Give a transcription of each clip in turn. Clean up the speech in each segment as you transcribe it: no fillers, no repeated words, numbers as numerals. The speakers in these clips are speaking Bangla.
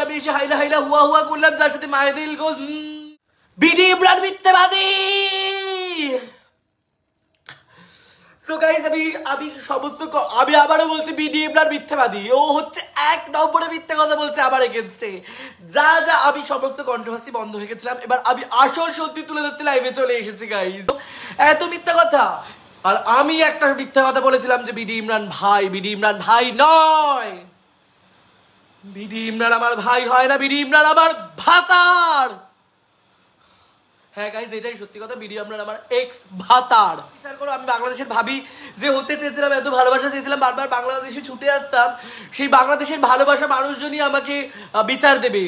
আমি এসে হাইলা হাইলা হুয়া হুয়া করলাম, যার সাথে মাহিদিল গোজ বিডি ইমরান মিথ্যাবাদী। সো গাইস আমি আবারও বলছি বিডি ইমরান মিথ্যাবাদী। ও হচ্ছে 1 নম্বরে মিথ্যা কথা বলছে আমার এগেইনস্টে। যা আমি সমস্ত কন্ট্রোভার্সি বন্ধ হয়ে গেছিলাম, এবার আমি আসল সত্যি তুলে ধরতে লাইভে চলে এসেছি গাইস। এত মিথ্যা কথা। আর আমি একটা মিথ্যা কথা বলেছিলাম যে বিডি ইমরান ভাই নয়, বিডি ইমরান আমার ভাই হয় না, বিডি ইমরান আমার ভাতার। হ্যাঁ গাইজ, এটাই সত্যি কথা, বিডি ইমরান আমার এক্স ভাতার। বিচার করো, আমি বাংলাদেশের ভাবি যে হতে চেয়েছিলাম, এত ভালোবাসা চেয়েছিলাম, বারবার বাংলাদেশে ছুটে আসতাম, সেই বাংলাদেশের ভালোবাসা মানুষজনই আমাকে বিচার দেবে।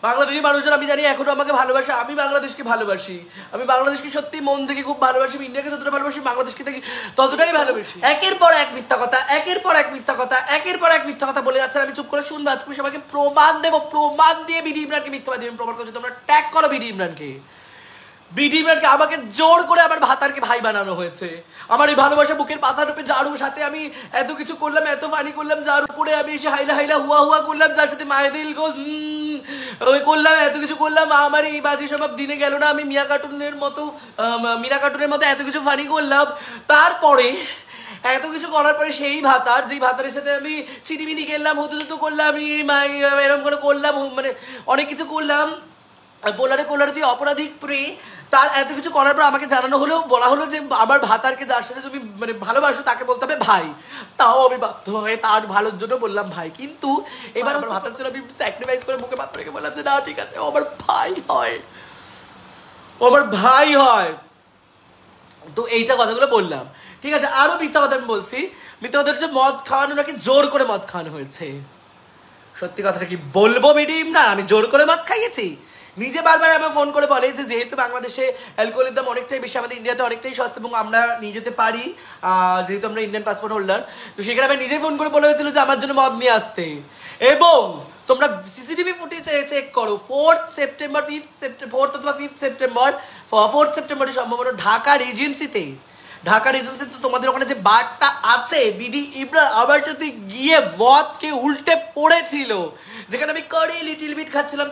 বাংলাদেশি মানুষজন আমি জানি এখনো আমাকে ভালোবাসে, আমি বাংলাদেশকে ভালোবাসি, আমি বাংলাদেশকে সত্যি মন থেকে খুব ভালোবাসি, ইন্ডিয়াকে যতটা ভালোবাসি বাংলাদেশকে থেকে ততটাই ভালোবাসি। একের পর এক মিথ্যা কথা বলে যাচ্ছে, আমি চুপ করে শুনবো। আজকে সবাইকে প্রমাণ দেবো, প্রমাণ দিয়ে বিডি ইমরানকে মিথ্যাবাদী প্রমাণ করছি। তোমরা ট্যাগ করো বিডি ইমরানকে। বিডি ইমরানকে আমাকে জোর করে আমার ভাতারকে ভাই বানানো হয়েছে। আমার এই ভালোবাসা বুকের পাতা রূপে জারুর সাথে আমি এত কিছু করলাম, এত ফানি করলাম, যার উপরে আমি এসে হাইলা হাইলা হুয়া হুয়া করলাম, যার সাথে মাহিদিল গোজ করলাম, এত কিছু করলাম। আমার এই বাজে স্বভাব দিনে গেল না। আমি মীরা কার্টুনের মতো এত কিছু ফানি করলাম। তারপরে এত কিছু করার পরে সেই ভাতার, যেই ভাতারের সাথে আমি চিনিমিনি খেললাম, হুতু করলাম, আমি এরকম করে করলাম, মানে অনেক কিছু করলাম, পোলারে দিয়ে অপরাধিক প্রে, তার এত কিছু করার পর আমাকে জানানো হলো, বলা হলো যে আমার ভাতারকে যার সাথে তুমি মানে ভালোবাসো তাকে বলতে হবে ভাই। তাও আমি বাধ্য হয়ে তার ভালোর জন্য বললাম ভাই। কিন্তু এবার আমার ভাতার জন্য আমি স্যাক্রিফাইস করে মুখে পাত্র রেখে বললাম যে না ঠিক আছে, ও আমার ভাই হয়, ও আমার ভাই হয়। তো এইটা কথাগুলো বললাম, ঠিক আছে। আরো মিথ্যা কথা আমি বলছি। মিথ্যা কথা হচ্ছে মদ খাওয়ানো, নাকি জোর করে মদ খাওয়ানো হয়েছে। সত্যি কথাটা কি বলবো বিডি ইমরান, আমি জোর করে মদ খাইয়েছি? নিজে বারবার আমার ফোন করে বলে যে যেহেতু বাংলাদেশে অ্যালকোহলের দাম অনেকটাই বেশি, আমাদের ইন্ডিয়াতে অনেকটাই সস্তা এবং আমরা নিয়ে যেতে পারি, যেহেতু আমরা ইন্ডিয়ান পাসপোর্ট হোল্ডার। তো সেখানে আমি নিজেই ফোন করে বলে হয়েছিল যে আমার জন্য মদ নিয়ে আসতে। এবং তোমরা সিসিটিভি ফুটেজ চেক করো, 4th সেপ্টেম্বর সম্ভবত ঢাকা রিজেন্সিতে তোমাদের ওখানে যে বারটা আছে, বিডি ইমরান আমার সাথে গিয়ে মদকে উল্টে পড়েছিল, যেখানে আমি করে লিটিল বিট খাচ্ছিলাম,